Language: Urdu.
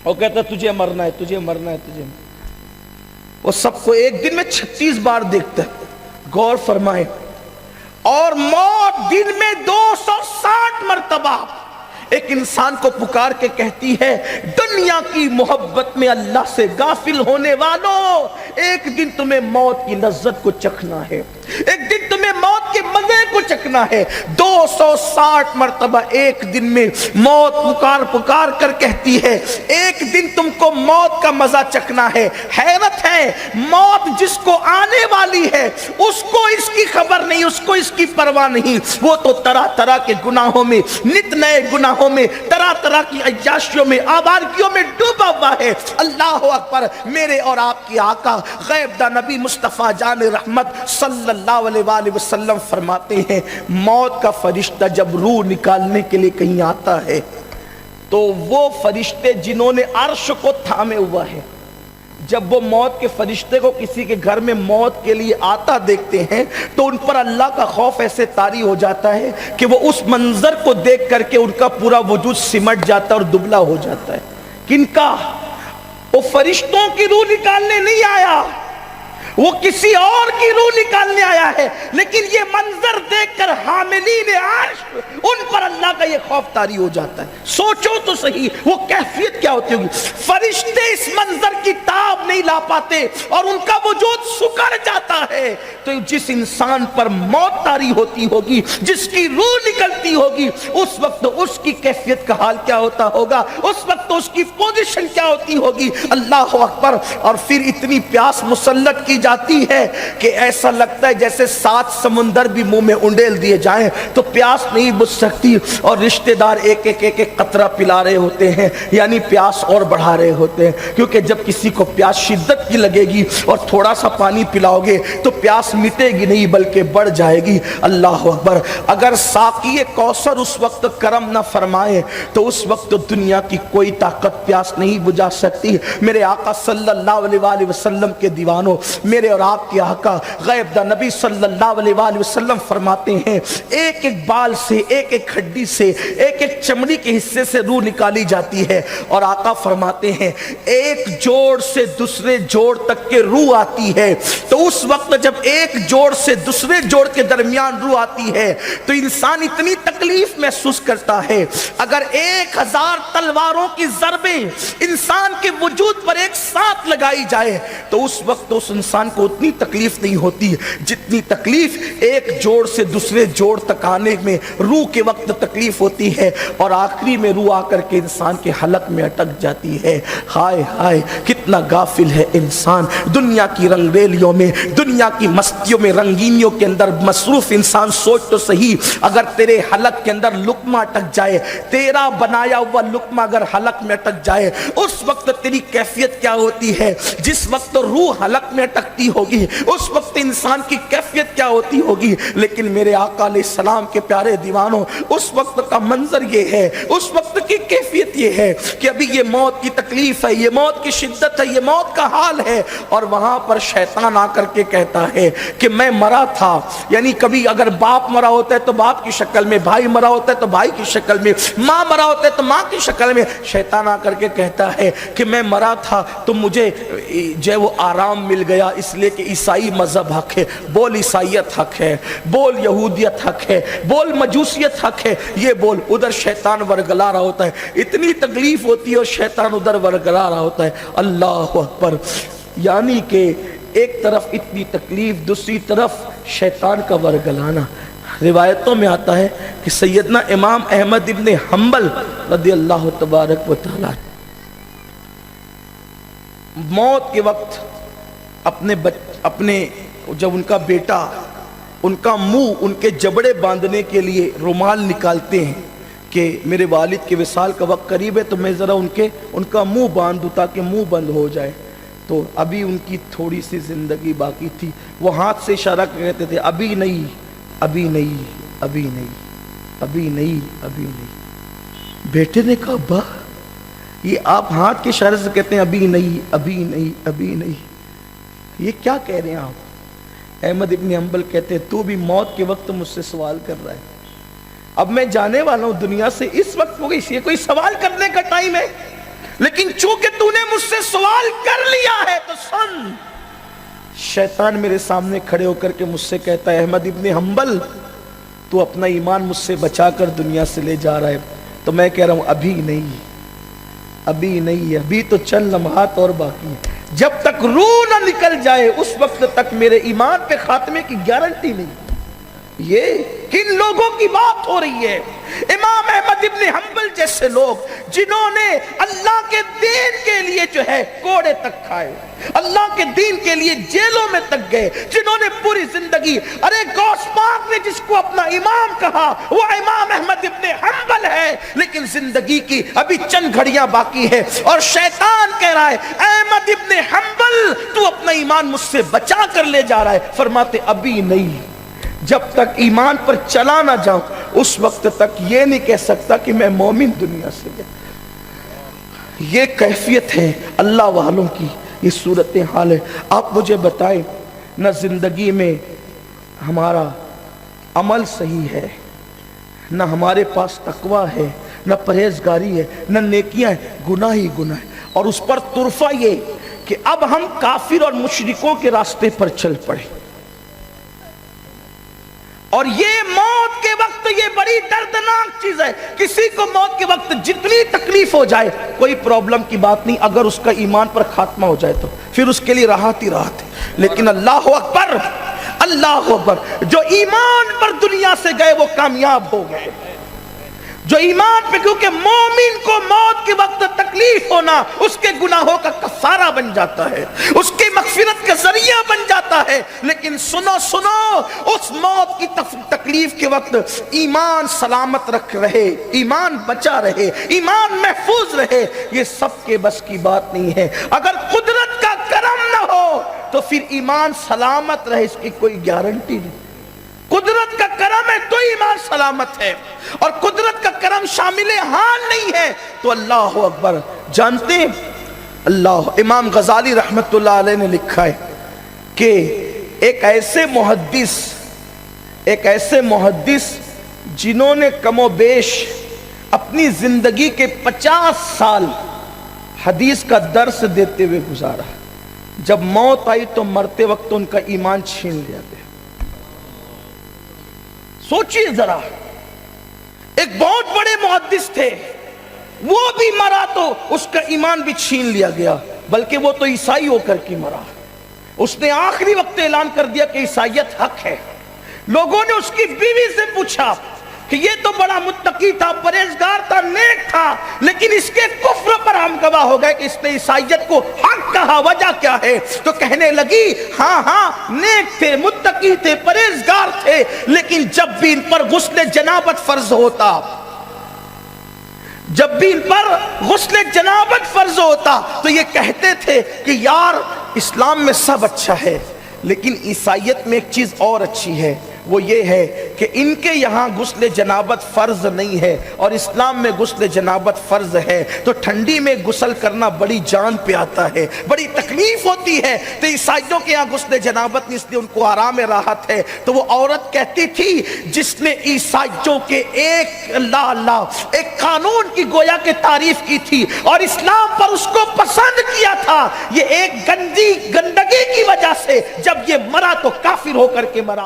وہ کہتا ہے تجھے مرنا ہے، تجھے مرنا ہے، تجھے مرنا ہے۔ وہ سب کو ایک دن میں 36 بار دیکھتا ہے، غور فرمائیں، اور موت دن میں 260 مرتبہ ایک انسان کو پکار کے کہتی ہے دنیا کی محبت میں اللہ سے غافل ہونے والوں، ایک دن تمہیں موت کی لذت کو چکھنا ہے، ایک دن تمہیں موت کے مزے کو چکھنا ہے۔ 260 مرتبہ ایک دن میں موت پکار پکار کر کہتی ہے ایک دن تم کو موت کا مزہ چکھنا ہے۔ حیرت ہے، موت جس کو آنے والی ہے اس کو اس کی خبر نہیں، اس کو اس کی پرواہ نہیں، وہ تو طرح طرح کے گناہوں میں، نت نئے گناہوں میں، طرح طرح کی عیاشیوں میں، آوارگیوں میں ڈوبا ہوا ہے۔ اللہ اکبر، میرے اور آپ کی آقا غیب دا نبی مصطفیٰ جان رحمت صلی اللہ علیہ وآلہ وسلم فرماتے ہیں موت کا فرشتہ جب روح نکالنے کے لیے کہیں آتا ہے تو وہ فرشتے جنہوں نے عرش کو تھامے ہوا ہے، جب وہ موت کے فرشتے کو کسی کے گھر میں موت کے لیے آتا دیکھتے ہیں تو ان پر اللہ کا خوف ایسے طاری ہو جاتا ہے کہ وہ اس منظر کو دیکھ کر کے ان کا پورا وجود سمٹ جاتا ہے اور دبلا ہو جاتا ہے۔ کن کا؟ وہ فرشتوں کی روح نکالنے نہیں آیا، وہ کسی اور کی روح نکالنے آیا ہے، لیکن یہ منظر دیکھ کر حاملین عرش ان پر اللہ کا یہ خوف طاری ہو جاتا ہے۔ سوچو تو صحیح وہ کیفیت کیا ہوتی ہوگی۔ فرشتے اس منظر کی تاب نہیں لا پاتے اور ان کا وجود سکڑ جاتا ہے، تو جس انسان پر موت طاری ہوتی ہوگی، جس کی روح نکلتی ہوگی، اس وقت اس کی کیفیت کا حال کیا ہوتا ہوگا، اس وقت اس کی پوزیشن کیا ہوتی ہوگی۔ اللہ اکبر۔ اور پھر اتنی پیاس مسلط کی جاتی ہے کہ ایسا لگتا ہے جیسے 7 سمندر بھی منہ میں انڈیل دیے جائیں تو پیاس نہیں بجھ سکتی، اور رشتہ دار ایک ایک قطرہ پلا رہے ہوتے ہیں، یعنی پیاس اور بڑھا رہے ہوتے ہیں، کیونکہ جب کسی کو پیاس شدت کی لگے گی اور تھوڑا سا پانی پلاؤ گے تو پیاس مٹے گی نہیں بلکہ بڑھ جائے گی۔ اللہ اکبر۔ اگر ساقی کوثر اس وقت کرم نہ فرمائے تو اس وقت دنیا کی کوئی طاقت پیاس نہیں بجھا سکتی۔ میرے آقا صلی اللہ علیہ وآلہ وسلم کے دیوانوں، میرے اور آپ کے آقا غیب دا نبی صلی اللہ علیہ وآلہ وسلم فرماتے ہیں ایک ایک بال سے، ایک ایک ہڈی سے، ایک ایک چمڑی کے حصے سے روح نکالی جاتی ہے، اور آقا فرماتے ہیں ایک جوڑ سے دوسرے جوڑ تک کے روح آتی ہے، تو اس وقت جب ایک جوڑ سے دوسرے جوڑ کے درمیان روح آتی ہے تو انسان اتنی تکلیف محسوس کرتا ہے، اگر 1000 تلواروں کی ضربیں انسان کے وجود پر ایک ساتھ لگائی جائے تو اس وقت اس انسان کو اتنی تکلیف نہیں ہوتی جتنی تکلیف ایک جوڑ سے دوسرے جوڑ تک آنے میں روح کے وقت تکلیف ہوتی ہے، اور آخری میں روح آ کر کے انسان کے حلق میں اٹک جاتی ہے۔ ہائے ہائے کتنا غافل ہے انسان، دنیا کی رنگ ریلیوں میں، دنیا کی مستیوں میں، رنگینیوں کے اندر مصروف انسان۔ سوچ تو صحیح، اگر تیرے حلق کے اندر لقمہ اٹک جائے، تیرا بنایا ہوا لقمہ اگر حلق میں اٹک جائے، اس وقت تیری کیفیت کیا ہوتی ہے؟ جس وقت روح حلق میں اٹکتی ہوگی اس وقت انسان کی کیفیت کیا ہوتی ہوگی۔ لیکن میرے آقا علیہ السلام کے پیارے دیوانوں، اس وقت کا منظر یہ ہے، اس وقت کی کیفیت یہ ہے کہ ابھی یہ موت کی تکلیف ہے، یہ موت کی شدت ہے، یہ موت کا حال ہے، اور وہاں پر شیطان آ کر کے کہتا ہے کہ میں مرا تھا، یعنی کبھی اگر باپ مرا ہوتا ہے تو باپ کی شکل میں، بھائی مرا ہوتا ہے تو بھائی کی شکل میں، ماں مرا ہوتا ہے تو ماں کی شکل میں، شیطان آ کر کے کہتا ہے کہ میں مرا تھا تو مجھے جو ہے وہ آرام مل گیا، اس لیے کہ عیسائی مذہب حق ہے، بول عیسائیت حق ہے، بول یہودیت حق ہے، بول مجوسیت حق ہے، یہ بول۔ ادھر شیطان ورگلا رہا ہوتا ہے، اتنی تکلیف ہوتی ہے اور شیطان ادھر ورگلا رہا ہوتا ہے۔ اللہ اکبر۔ یعنی کہ ایک طرف اتنی تکلیف، دوسری طرف شیطان کا ورگلانا۔ روایتوں میں آتا ہے کہ سیدنا امام احمد ابن حنبل رضی اللہ تبارک و تعالی موت کے وقت اپنے جب ان کا بیٹا ان کا منہ ان کے جبڑے باندھنے کے لیے رومال نکالتے ہیں کہ میرے والد کے وصال کا وقت قریب ہے تو میں ذرا ان کا منہ باندھ دوں تاکہ منہ بند ہو جائے، تو ابھی ان کی تھوڑی سی زندگی باقی تھی، وہ ہاتھ سے اشارہ کہتے تھے ابھی نہیں، ابھی نہیں، ابھی نہیں، ابھی نہیں، ابھی نہیں۔ بیٹے نے کہا ابا یہ آپ ہاتھ کے اشارے سے کہتے ہیں ابھی نہیں، ابھی نہیں، ابھی نہیں، یہ کیا کہہ رہے ہیں آپ؟ احمد ابن حنبل کہتے ہیں تو بھی موت کے وقت مجھ سے سوال کر رہا ہے، اب میں جانے والا ہوں دنیا سے، اس وقت وہ کوئی سوال کرنے کا ٹائم ہے؟ لیکن چونکہ تو نے مجھ سے سوال کر لیا ہے تو سن. شیطان میرے سامنے کھڑے ہو کر کے مجھ سے کہتا ہے احمد ابن حنبل تو اپنا ایمان مجھ سے بچا کر دنیا سے لے جا رہا ہے. تو میں کہہ رہا ہوں ابھی نہیں، ابھی نہیں، ابھی تو چند لمحات اور باقی ہیں. جب تک روح نہ نکل جائے اس وقت تک میرے ایمان پہ خاتمے کی گارنٹی نہیں. یہ کن لوگوں کی بات ہو رہی ہے؟ امام احمد ابن حنبل جیسے لوگ جنہوں نے اللہ کے دین کے لیے جو ہے کوڑے تک کھائے، اللہ کے دین کے لیے جیلوں میں تک گئے، جنہوں نے پوری زندگی، ارے غوث پاک نے جس کو اپنا امام کہا وہ امام احمد ابن حنبل ہے، لیکن زندگی کی ابھی چند گھڑیاں باقی ہے اور شیطان کہہ رہا ہے احمد ابن حنبل تو اپنا ایمان مجھ سے بچا کر لے جا رہا ہے. فرماتے ابھی نہیں، جب تک ایمان پر چلا نہ جاؤں اس وقت تک یہ نہیں کہہ سکتا کہ میں مومن دنیا سے گیا. یہ کیفیت ہے اللہ والوں کی، یہ صورتحال ہے. آپ مجھے بتائیں نہ زندگی میں ہمارا عمل صحیح ہے، نہ ہمارے پاس تقوی ہے، نہ پرہیزگاری ہے، نہ نیکیاں ہیں، گناہ ہی گناہ ہے. اور اس پر طرفہ یہ کہ اب ہم کافر اور مشرکوں کے راستے پر چل پڑے. اور یہ موت کے وقت یہ بڑی دردناک چیز ہے. کسی کو موت کے وقت جتنی تکلیف ہو جائے کوئی پرابلم کی بات نہیں، اگر اس کا ایمان پر خاتمہ ہو جائے تو پھر اس کے لیے راحت ہی راحت ہے. لیکن اللہ اکبر، اللہ اکبر، جو ایمان پر دنیا سے گئے وہ کامیاب ہو گئے. جو ایمان پہ، کیونکہ مومن کو موت کے وقت تکلیف ہونا اس کے گناہوں کا کفارہ بن جاتا ہے، اس کی مغفرت کا ذریعہ بن جاتا ہے. لیکن سنو سنو، اس موت کی تکلیف کے وقت ایمان سلامت رکھ رہے، ایمان بچا رہے، ایمان محفوظ رہے، یہ سب کے بس کی بات نہیں ہے. اگر قدرت کا کرم نہ ہو تو پھر ایمان سلامت رہے اس کی کوئی گارنٹی نہیں. قدرت کا کرم ہے تو ایمان سلامت ہے، اور قدرت کا کرم شامل حال نہیں ہے تو اللہ اکبر. جانتے ہیں اللہ، امام غزالی رحمت اللہ علیہ نے لکھا ہے کہ ایک ایسے محدث جنہوں نے کم و بیش اپنی زندگی کے 50 سال حدیث کا درس دیتے ہوئے گزارا، جب موت آئی تو مرتے وقت ان کا ایمان چھین لیا گیا. سوچئے ذرا، ایک بہت بڑے محدث تھے، وہ بھی مرا تو اس کا ایمان بھی چھین لیا گیا، بلکہ وہ تو عیسائی ہو کر کے مرا. اس نے آخری وقت اعلان کر دیا کہ عیسائیت حق ہے. لوگوں نے اس کی بیوی سے پوچھا کہ یہ تو بڑا متقی تھا، پرہیزگار تھا، نیک تھا، لیکن اس کے کفر پر ہم گواہ ہو گئے کہ اس نے عیسائیت کو حق کہا، وجہ کیا ہے؟ تو کہنے لگی ہاں نیک تھے، متقی تھے، پرہیزگار تھے، لیکن جب بھی ان پر غسل جنابت فرض ہوتا، جب بھی ان پر غسل جنابت فرض ہوتا تو یہ کہتے تھے کہ یار اسلام میں سب اچھا ہے لیکن عیسائیت میں ایک چیز اور اچھی ہے، وہ یہ ہے کہ ان کے یہاں غسل جنابت فرض نہیں ہے اور اسلام میں غسل جنابت فرض ہے. تو ٹھنڈی میں غسل کرنا بڑی جان پہ آتا ہے، بڑی تکلیف ہوتی ہے، تو عیسائیوں کے یہاں غسل جنابت نہیں، اس لیے ان کو آرام راحت ہے. تو وہ عورت کہتی تھی جس نے عیسائیوں کے ایک قانون کی گویا کے تعریف کی تھی اور اسلام پر اس کو پسند کیا تھا، یہ ایک گندگی کی وجہ سے جب یہ مرا تو کافر ہو کر کے مرا.